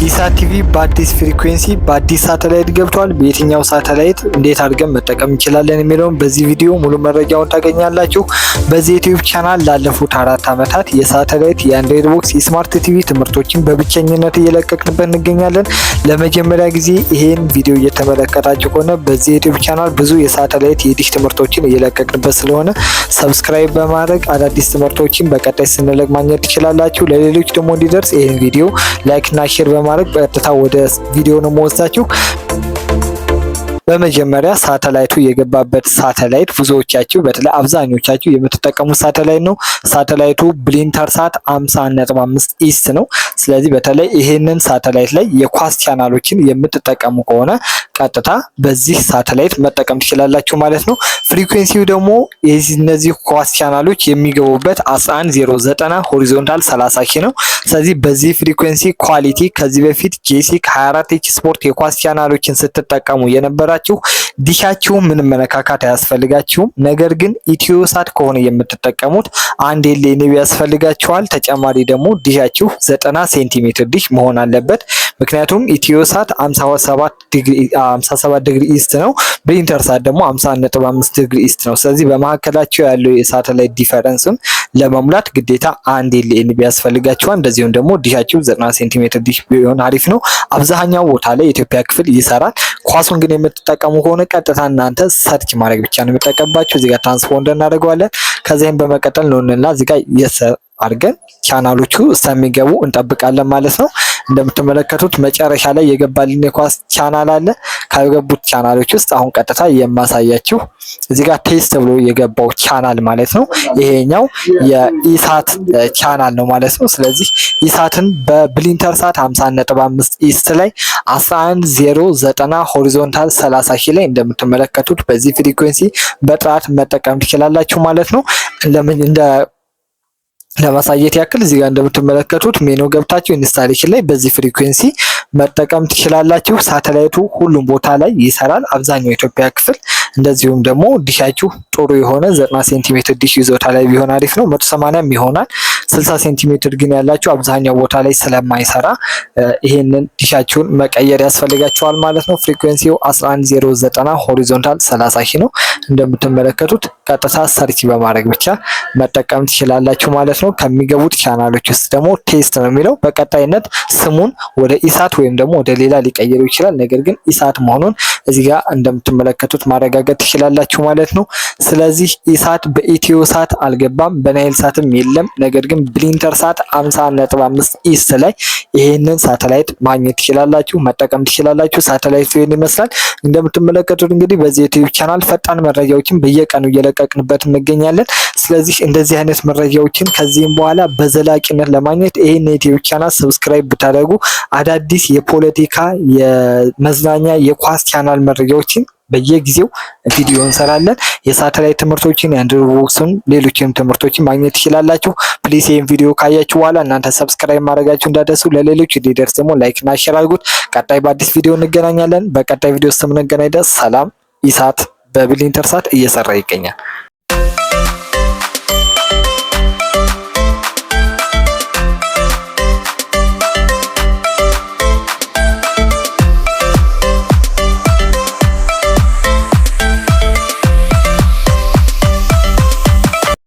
ኢሳት ቲቪ በአዲስ ፍሪኩዌንሲ በአዲስ ሳተላይት ገብቷል። በየትኛው ሳተላይት እንዴት አድርገን መጠቀም እንችላለን የሚለውን በዚህ ቪዲዮ ሙሉ መረጃውን ታገኛላችሁ። በዚህ ዩቲዩብ ቻናል ላለፉት 4 ዓመታት የሳተላይት የአንድሮይድ ቦክስ የስማርት ቲቪ ትምህርቶችን በብቸኝነት እየለቀቅንበት እንገኛለን። ለመጀመሪያ ጊዜ ይሄን ቪዲዮ እየተመለከታችሁ ከሆነ በዚህ ዩቲዩብ ቻናል ብዙ የሳተላይት የዲሽ ትምህርቶችን እየለቀቅንበት ስለሆነ ሰብስክራይብ በማድረግ አዳዲስ ትምህርቶችን በቀጣይ ስንለቅ ማግኘት ትችላላችሁ። ለሌሎች ደግሞ እንዲደርስ ይሄን ቪዲዮ ላይክ እና ሼር በማድረግ በቀጥታ ወደ ቪዲዮ ነው የምወስዳችሁ። በመጀመሪያ ሳተላይቱ የገባበት ሳተላይት ብዙዎቻችሁ በተለይ አብዛኞቻችሁ የምትጠቀሙት ሳተላይት ነው። ሳተላይቱ ብሊንተርሳት 50.5 ኢስት ነው። ስለዚህ በተለይ ይሄንን ሳተላይት ላይ የኳስ ቻናሎችን የምትጠቀሙ ከሆነ ቀጥታ በዚህ ሳተላይት መጠቀም ትችላላችሁ ማለት ነው። ፍሪኩዌንሲው ደግሞ እነዚህ ኳስ ቻናሎች የሚገቡበት 11090 ሆሪዞንታል 30 ሺህ ነው። ስለዚህ በዚህ ፍሪኩዌንሲ ኳሊቲ ከዚህ በፊት ጄሲክ 24H ስፖርት የኳስ ቻናሎችን ስትጠቀሙ የነበራችሁ ዲሻችሁ ምንም መነካካት አያስፈልጋችሁም። ነገር ግን ኢትዮሳት ከሆነ የምትጠቀሙት አንድ ኤልኤንቢ ያስፈልጋችኋል። ተጨማሪ ደግሞ ዲሻችሁ 90 ሴንቲሜትር ዲሽ መሆን አለበት። ምክንያቱም ኢትዮሳት 57 ዲግሪ ኢስት ነው፣ ብሊንተርሳት ደግሞ 50.5 ዲግሪ ኢስት ነው። ስለዚህ በመካከላቸው ያለው የሳተላይት ዲፈረንስን ለመሙላት ግዴታ አንድ ኤልኤንቢ ያስፈልጋችኋል። እንደዚሁም ደግሞ ዲሻችሁ 90 ሴንቲሜትር ዲሽ ቢሆን አሪፍ ነው። አብዛኛው ቦታ ላይ የኢትዮጵያ ክፍል ይሰራል። ኳሱን ግን የምትጠቀሙ ከሆነ ቀጥታ እናንተ ሰርች ማድረግ ብቻ ነው የሚጠቀምባችሁ። እዚህ ጋር ትራንስፖንደር እናደርገዋለን። ከዚህም በመቀጠል ነውና እዚህ ጋር አድርገን ቻናሎቹ እስከሚገቡ እንጠብቃለን ማለት ነው። እንደምትመለከቱት መጨረሻ ላይ የገባልን የኳስ ቻናል አለ። ከገቡት ቻናሎች ውስጥ አሁን ቀጥታ የማሳያችሁ እዚህ ጋር ቴስት ብሎ የገባው ቻናል ማለት ነው። ይሄኛው የኢሳት ቻናል ነው ማለት ነው። ስለዚህ ኢሳትን በብሊንተርሳት 50.5 ኢስት ላይ 11090 ሆሪዞንታል 30 ሺህ ላይ እንደምትመለከቱት በዚህ ፍሪኩዌንሲ በጥራት መጠቀም ትችላላችሁ ማለት ነው። ለማሳየት ያክል እዚህ ጋር እንደምትመለከቱት ሜኑ ገብታችሁ ኢንስታሌሽን ላይ በዚህ ፍሪኩዌንሲ መጠቀም ትችላላችሁ። ሳተላይቱ ሁሉም ቦታ ላይ ይሰራል፣ አብዛኛው የኢትዮጵያ ክፍል። እንደዚሁም ደግሞ ዲሻችሁ ጥሩ የሆነ 90 ሴንቲሜትር ዲሽ ይዞታ ላይ ቢሆን አሪፍ ነው። 180 ይሆናል። 60 ሴንቲሜትር ግን ያላችሁ አብዛኛው ቦታ ላይ ስለማይሰራ ይሄንን ዲሻችሁን መቀየር ያስፈልጋችኋል ማለት ነው። ፍሪኩዌንሲው 11090 ሆሪዞንታል 30 ሺህ ነው። እንደምትመለከቱት ቀጥታ ሰርች በማድረግ ብቻ መጠቀም ትችላላችሁ ማለት ነው። ከሚገቡት ቻናሎች ውስጥ ደግሞ ቴስት ነው የሚለው። በቀጣይነት ስሙን ወደ ኢሳት ወይም ደግሞ ወደ ሌላ ሊቀየሩ ይችላል። ነገር ግን ኢሳት መሆኑን እዚህ ጋር እንደምትመለከቱት ማረጋገጥ ትችላላችሁ ማለት ነው። ስለዚህ ኢሳት በኢትዮሳት አልገባም፣ በናይል ሳትም የለም። ነገር ግን ብሊንተርሳት 50.5 ኢስት ላይ ይሄንን ሳተላይት ማግኘት ትችላላችሁ፣ መጠቀም ትችላላችሁ። ሳተላይቱ ይሄን ይመስላል። እንደምትመለከቱት እንግዲህ በዚህ ዩቲዩብ ቻናል ፈጣን መረጃዎችን በየቀኑ እየለቀቅንበት እንገኛለን። ስለዚህ እንደዚህ አይነት መረጃዎችን ከዚህም በኋላ በዘላቂነት ለማግኘት ይሄን ዩቲዩብ ቻናል ሰብስክራይብ ብታደርጉ አዳዲስ የፖለቲካ፣ የመዝናኛ፣ የኳስ ቻናል መረጃዎችን በየጊዜው ቪዲዮ እንሰራለን። የሳተላይት ትምህርቶችን፣ የአንድሮይድ ቦክስን፣ ሌሎችንም ትምህርቶችን ማግኘት ትችላላችሁ። ፕሊስ ይሄን ቪዲዮ ካያችሁ በኋላ እናንተ ሰብስክራይብ ማድረጋችሁ እንዳደሱ፣ ለሌሎች እንዲደርስ ደግሞ ላይክ እና ሼር አድርጉት። ቀጣይ በአዲስ ቪዲዮ እንገናኛለን። በቀጣይ ቪዲዮ እስከምንገናኝ ድረስ ሰላም። ኢሳት በብሊንተርሳት እየሰራ ይገኛል።